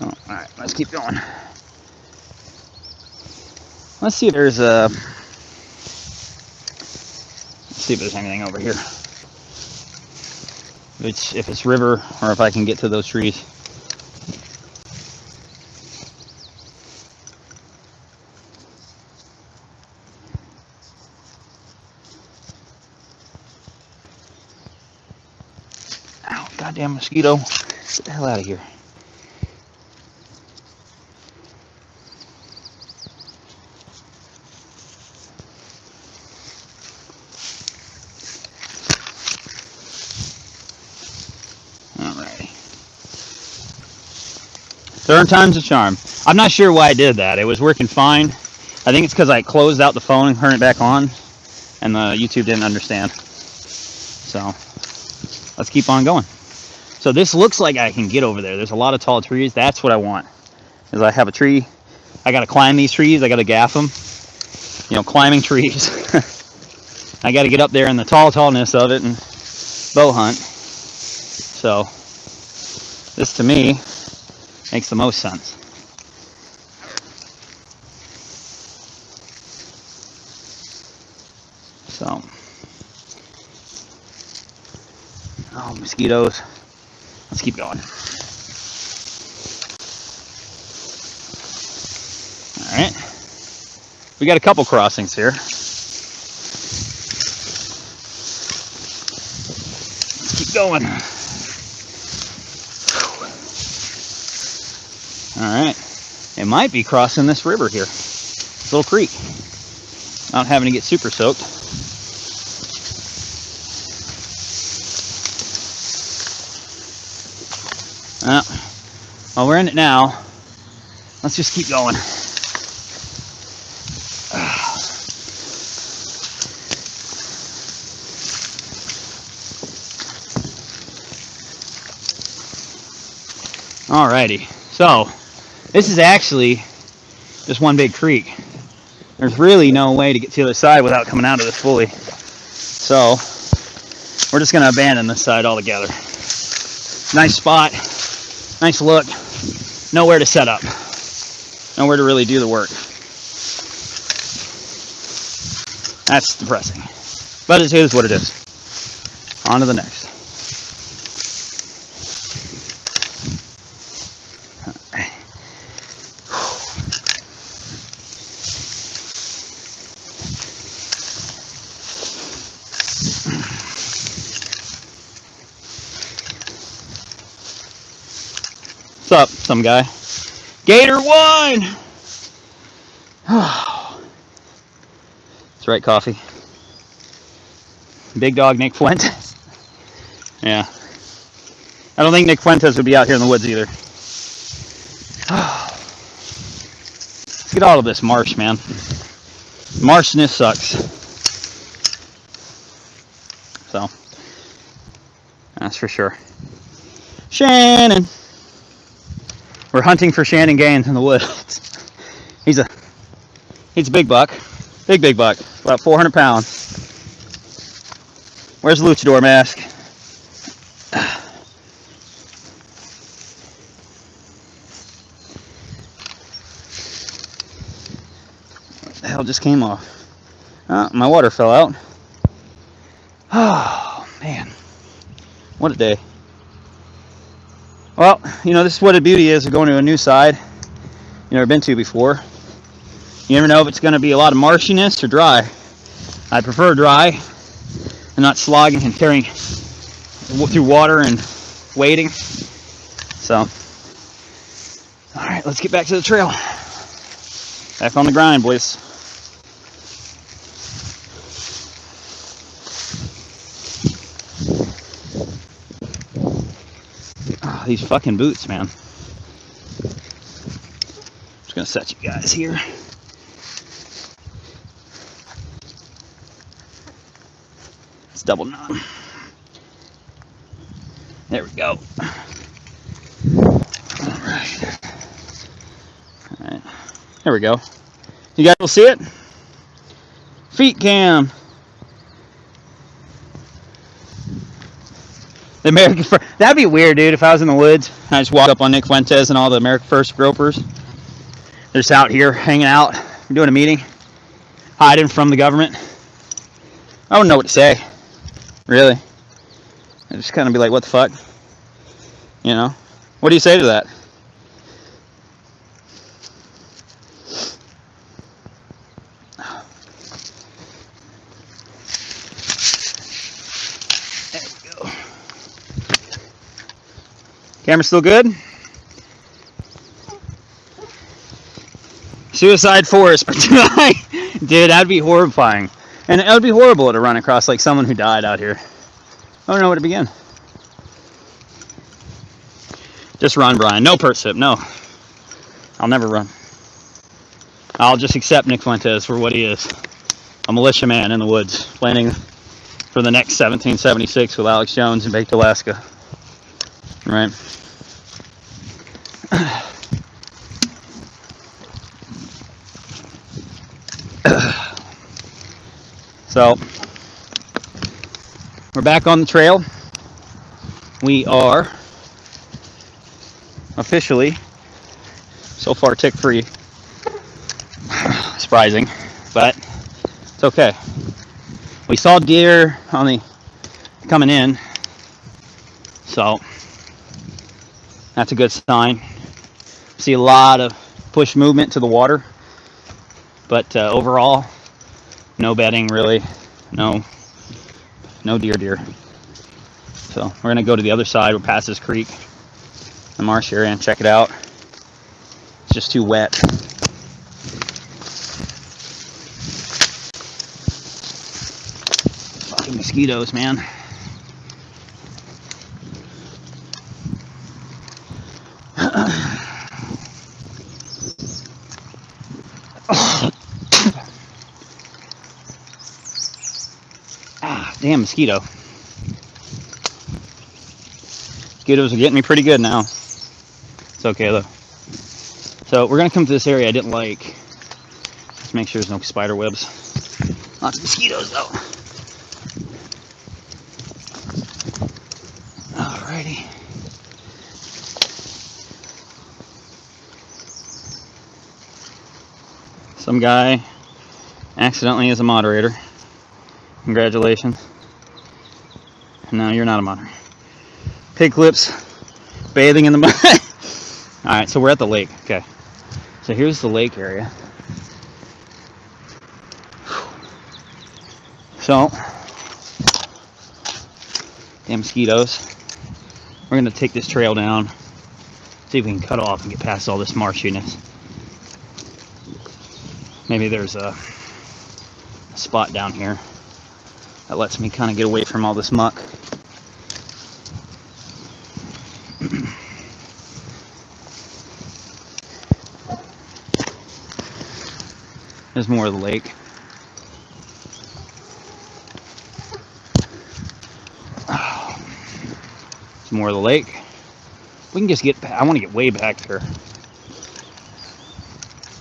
Oh, alright, let's keep going. Let's see if there's anything over here. If it's river, or if I can get to those trees. Ow, goddamn mosquito. Get the hell out of here. Third time's a charm. I'm not sure why I did that. It was working fine. I think it's because I closed out the phone and turned it back on, and the YouTube didn't understand. So let's keep on going. So this looks like I can get over there. There's a lot of tall trees. That's what I want. Is I have a tree. I got to climb these trees. I got to gaff them. You know, climbing trees. I got to get up there in the tallness of it and bow hunt. So this to me makes the most sense. So, oh, mosquitoes. Let's keep going. All right. We got a couple crossings here. Let's keep going. All right. It might be crossing this river here. This little creek. Not having to get super soaked. Well, we're in it now. Let's just keep going. Alrighty, so this is actually just one big creek. There's really no way to get to the other side without coming out of this fully. So we're just going to abandon this side altogether. Nice spot, nice look, nowhere to set up, nowhere to really do the work. That's depressing, but it is what it is. On to the next. What's up, some guy? Gator wine! That's right, coffee. Big dog Nick Fuentes. Yeah. I don't think Nick Fuentes would be out here in the woods either. Let's get out of this marsh, man. Marshness sucks. So, that's for sure. Shannon! We're hunting for Shannon Gaines in the woods. He's a big buck. Big buck. About 400 pounds. Where's the luchador mask? What the hell just came off? Oh, my water fell out. Oh, man. What a day. Well, you know, this is what a beauty is of going to a new side you've never been to before. You never know if it's going to be a lot of marshiness or dry. I prefer dry and not slogging and carrying through water and wading. So, all right, let's get back to the trail. Back on the grind, boys. Oh, these fucking boots, man. Just gonna set you guys here. Let's double knot. There we go. Alright. Alright. There we go. You guys will see it? Feet cam. The American First. That'd be weird, dude, if I was in the woods and I just walk up on Nick Fuentes and all the American First gropers. They're just out here hanging out. We're doing a meeting. Hiding from the government. I don't know what to say. Really. I just kind of be like, what the fuck? You know? What do you say to that? There we go. Camera still good? Suicide forest, but dude, that'd be horrifying. And it would be horrible to run across like someone who died out here. I don't know where to begin. Just run, Brian. No pursuit. No. I'll never run. I'll just accept Nick Fuentes for what he is. A militiaman in the woods, planning for the next 1776 with Alex Jones in Baked Alaska. Right? So, we're back on the trail. We are officially, so far, tick-free. Surprising, but it's okay. We saw deer on the coming in, so that's a good sign. See a lot of push movement to the water, but overall, no bedding really, no deer. So we're gonna go to the other side. We're past this creek, the marsh area, and check it out. It's just too wet. Fucking mosquitoes, man. Damn mosquito. Mosquitoes are getting me pretty good now. It's okay though. So we're gonna come to this area I didn't like. Let's make sure there's no spider webs. Lots of mosquitoes though. Alrighty. Some guy accidentally is a moderator. Congratulations. No, you're not a moderator. Pig clips, bathing in the mud. Alright, so we're at the lake. Okay. So here's the lake area. So, damn mosquitoes. We're going to take this trail down, see if we can cut off and get past all this marshiness. Maybe there's a spot down here that lets me kind of get away from all this muck. There's more of the lake. There's more of the lake. We can just get, I want to get way back there.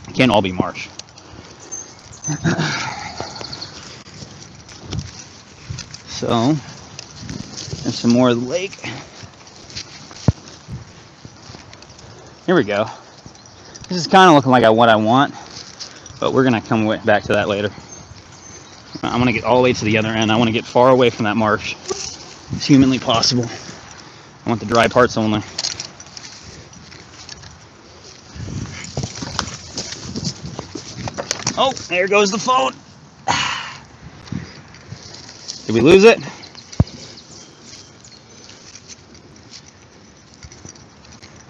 It can't all be marsh. So, there's some more of the lake. Here we go. This is kind of looking like what I want, but we're going to come back to that later. I'm going to get all the way to the other end. I want to get far away from that marsh as humanly possible. I want the dry parts only. Oh, there goes the phone. Did we lose it?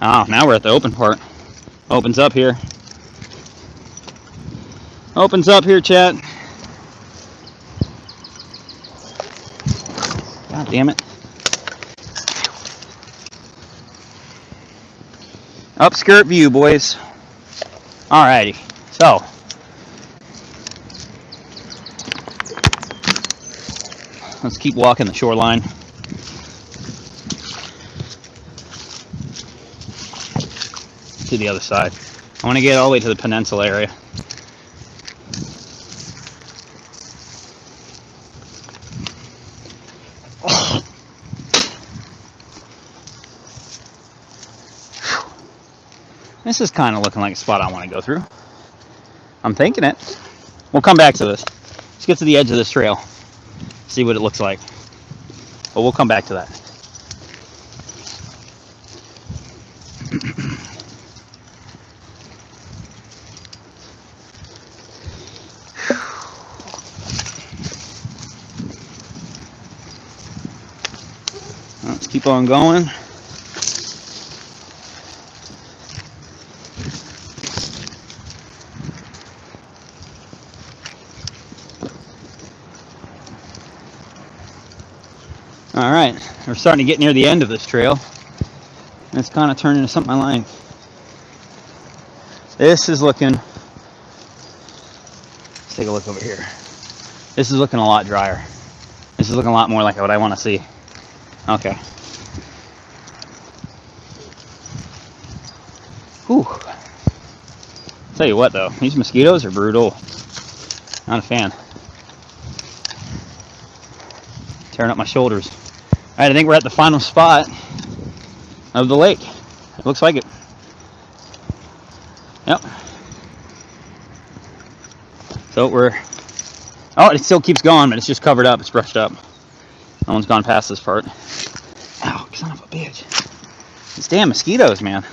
Oh, now we're at the open part. Opens up here. Opens up here, chat. God damn it. Upskirt view, boys. Alrighty. So, let's keep walking the shoreline. To the other side. I want to get all the way to the peninsula area. This is kind of looking like a spot I want to go through. I'm thinking it. We'll come back to this. Let's get to the edge of this trail. See what it looks like. But we'll come back to that. Let's keep on going. All right, we're starting to get near the end of this trail. And it's kind of turning into something I like. This is looking take a look over here. This is looking a lot drier. This is looking a lot more like what I want to see. Okay. Whew. Tell you what though, these mosquitoes are brutal. Not a fan. Tearing up my shoulders. Alright, I think we're at the final spot of the lake. It looks like it. Yep. So we're... Oh, it still keeps going, but it's just covered up. It's brushed up. No one's gone past this part. Ow, son of a bitch. These damn mosquitoes, man.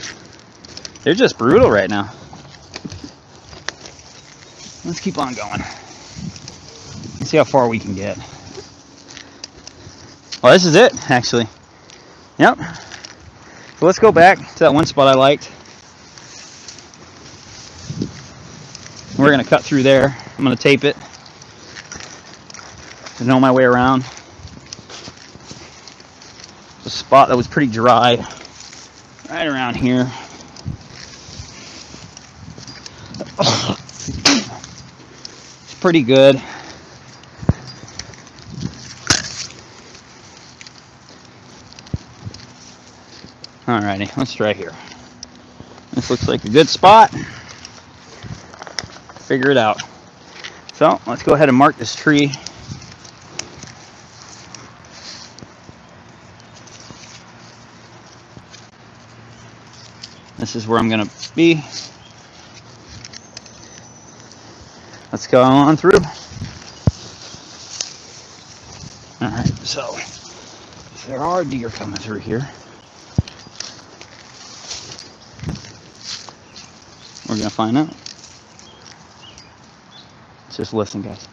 They're just brutal right now. Let's keep on going. Let's see how far we can get. Well, this is it, actually. Yep. So let's go back to that one spot I liked. We're going to cut through there. I'm going to tape it to know my way around. A spot that was pretty dry, right around here. It's pretty good. Alrighty, let's try here. This looks like a good spot. Figure it out. So let's go ahead and mark this tree. This is where I'm going to be. Let's go on through. Alright, so there are deer coming through here. We're going to find out. Let's just listen, guys.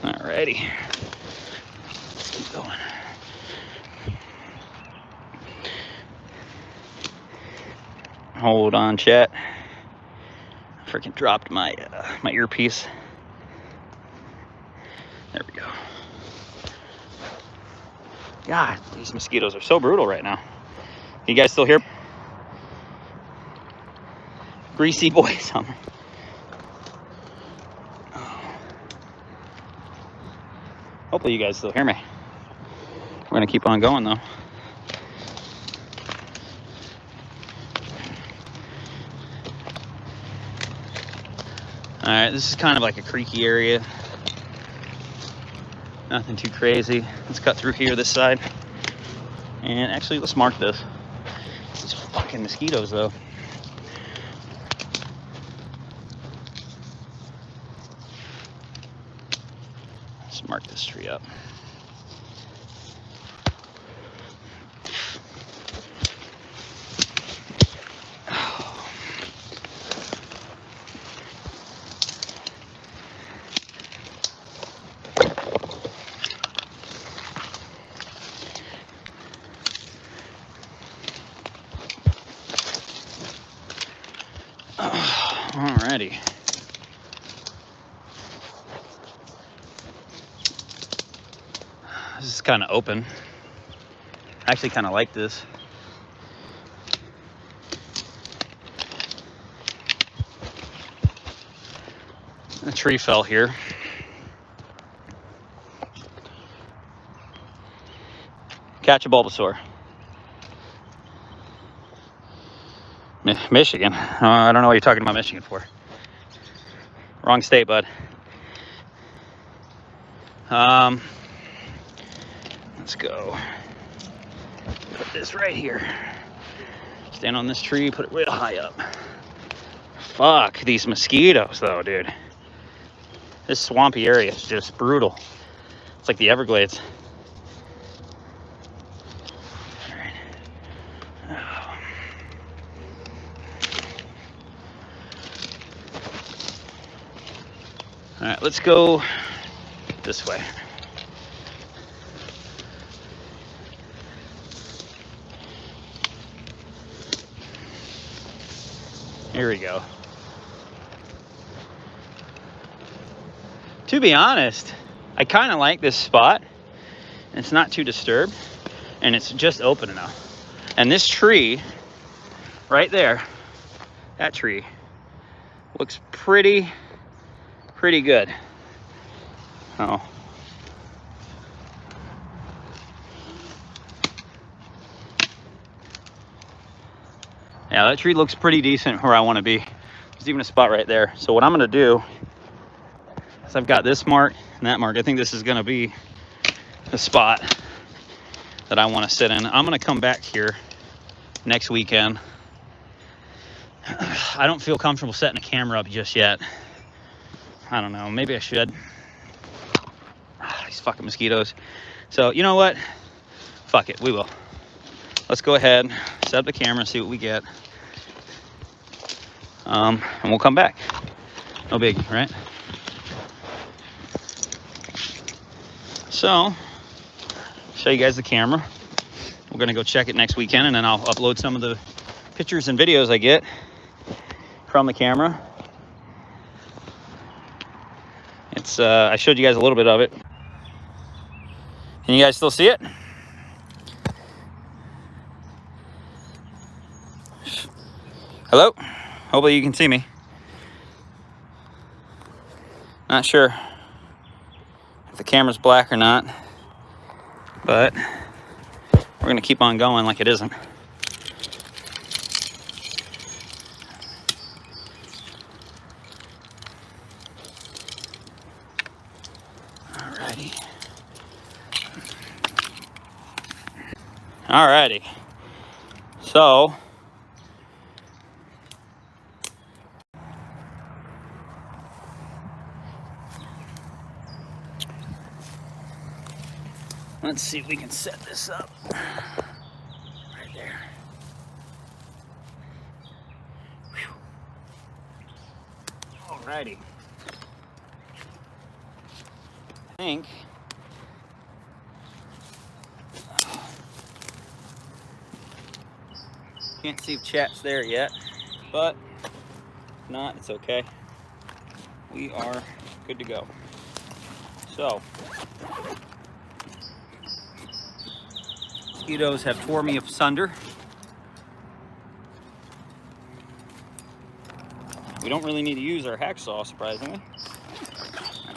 Alrighty. Let's keep going. Hold on, chat. I freaking dropped my my earpiece. There we go. God, these mosquitoes are so brutal right now. You guys still here? Greasy boy summer. Hopefully you guys still hear me. We're gonna keep on going though. Alright, this is kind of like a creaky area. Nothing too crazy. Let's cut through here this side. And actually, let's mark this. These fucking mosquitoes though. Let's mark this tree up. Alrighty. This is kind of open. I actually kind of like this. A tree fell here. Catch a Bulbasaur. Michigan. I don't know what you're talking about Michigan for. Wrong state, bud. Let's go. Put this right here. Stand on this tree, put it real high up. Fuck these mosquitoes though, dude. This swampy area is just brutal. It's like the Everglades. All right, let's go this way. Here we go. To be honest, I kind of like this spot. It's not too disturbed, and it's just open enough. And this tree right there, that tree, looks pretty good. Oh. Yeah, that tree looks pretty decent where I want to be. There's even a spot right there. So what I'm going to do is I've got this mark and that mark. I think this is going to be the spot that I want to sit in. I'm going to come back here next weekend. I don't feel comfortable setting a camera up just yet. I don't know. Maybe I should. These fucking mosquitoes. So, you know what? Fuck it. We will. Let's go ahead, set up the camera, see what we get. And we'll come back. No biggie, right? So, show you guys the camera. We're gonna go check it next weekend, and then I'll upload some of the pictures and videos I get from the camera. It's I showed you guys a little bit of it. Can you guys still see it? Hello? Hopefully you can see me. Not sure if the camera's black or not, but we're gonna keep on going like it isn't. Alrighty. So let's see if we can set this up right there. Whew. Alrighty. I think can't see if chat's there yet, but if not, it's okay. We are good to go. So, mosquitoes have tore me asunder. We don't really need to use our hacksaw, surprisingly.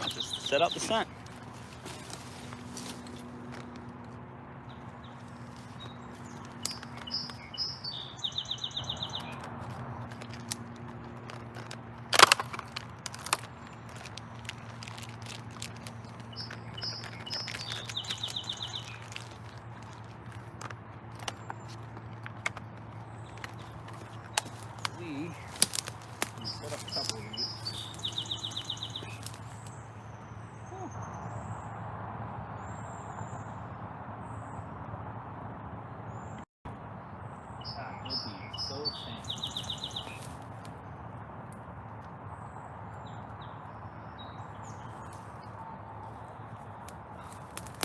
I'll just set up the scent. Set up a couple of these. God, it'll be so thin.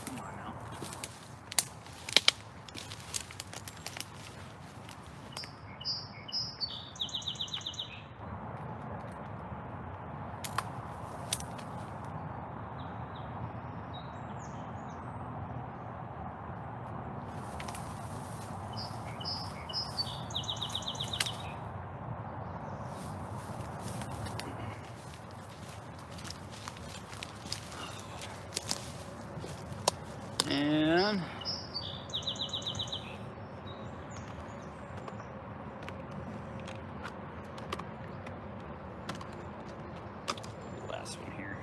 Come on now. And last one here.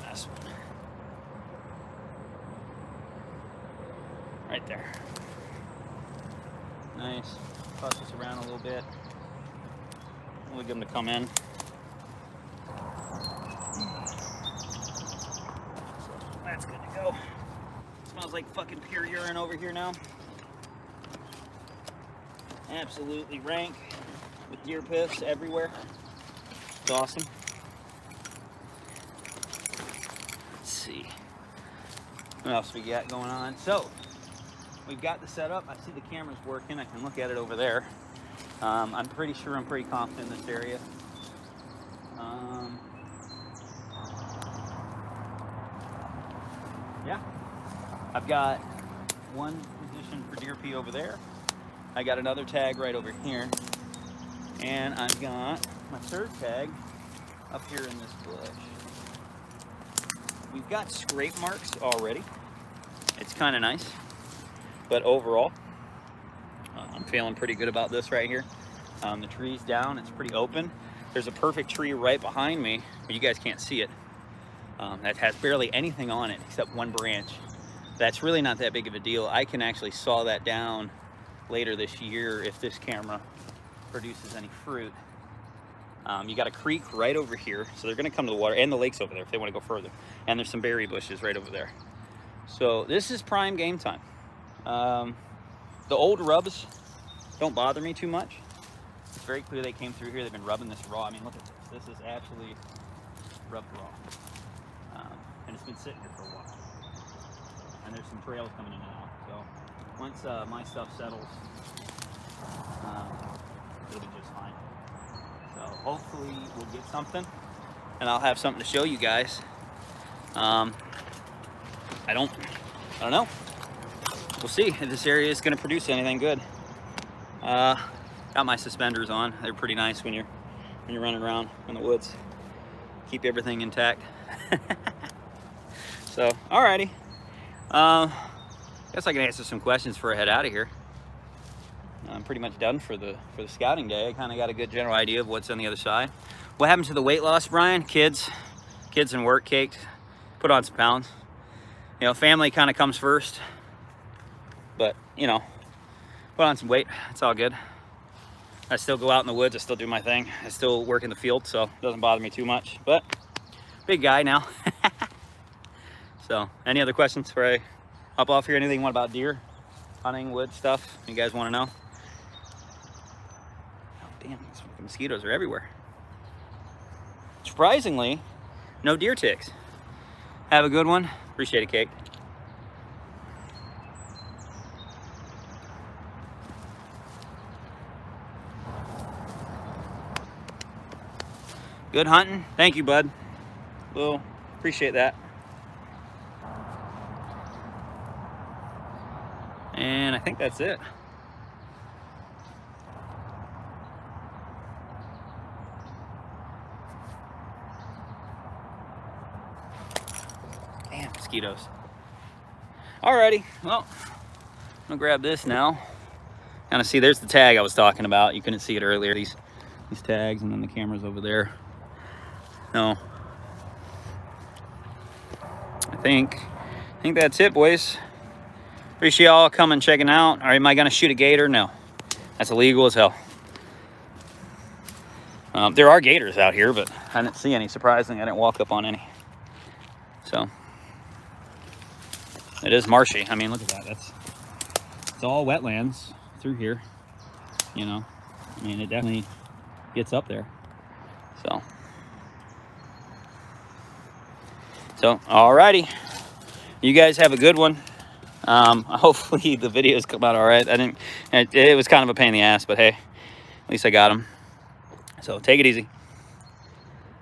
Last one. Right there. Nice. Toss this around a little bit. We'll give them to come in. So that's good to go. Smells like fucking pure urine over here now. Absolutely rank with deer piss everywhere. It's awesome. Let's see what else we got going on. So we've got the setup. I see the camera's working. I can look at it over there. I'm pretty sure I'm pretty confident in this area. Yeah, I've got one position for deer pee over there. I got another tag right over here, and I've got my third tag up here in this bush. We've got scrape marks already. It's kind of nice, but overall, I'm feeling pretty good about this right here. The tree's down, it's pretty open. There's a perfect tree right behind me, but you guys can't see it. That has barely anything on it except one branch. That's really not that big of a deal. I can actually saw that down later this year if this camera produces any fruit. You got a creek right over here, so they're gonna come to the water, and the lake's over there if they wanna go further. And there's some berry bushes right over there. So this is prime game time. The old rubs don't bother me too much. It's very clear they came through here. They've been rubbing this raw. I mean, look at this. This is actually rubbed raw. And it's been sitting here for a while. And there's some trails coming in and out. So once my stuff settles, it'll be just fine. So hopefully we'll get something, and I'll have something to show you guys. I don't know. We'll see if this area is going to produce anything good. Got my suspenders on. They're pretty nice when you're running around in the woods. Keep everything intact. So, alrighty. Guess I can answer some questions before I head out of here. I'm pretty much done for the scouting day. I kind of got a good general idea of what's on the other side. What happened to the weight loss, Brian? Kids and work caked. Put on some pounds. You know, family kind of comes first. But, you know, put on some weight. It's all good. I still go out in the woods. I still do my thing. I still work in the field, so it doesn't bother me too much. But, big guy now. So, any other questions before I hop off here? Anything you want about deer, hunting, wood stuff you guys want to know? Oh, damn, these mosquitoes are everywhere. Surprisingly, no deer ticks. Have a good one. Appreciate it, Cake. Good hunting. Thank you, bud. Well, appreciate that. And I think that's it. Damn, mosquitoes. Alrighty, well, I'm gonna grab this now. Kind of see, there's the tag I was talking about. You couldn't see it earlier. These tags, and then the camera's over there. No. I think that's it, boys. Appreciate y'all coming, checking out. All right, am I gonna shoot a gator? No, that's illegal as hell. There are gators out here, but I didn't see any. Surprisingly, I didn't walk up on any. So it is marshy. I mean, look at that. It's all wetlands through here. You know, I mean, it definitely gets up there. So alrighty, you guys have a good one. Hopefully the videos come out all right. It was kind of a pain in the ass, but hey, at least I got them. So take it easy.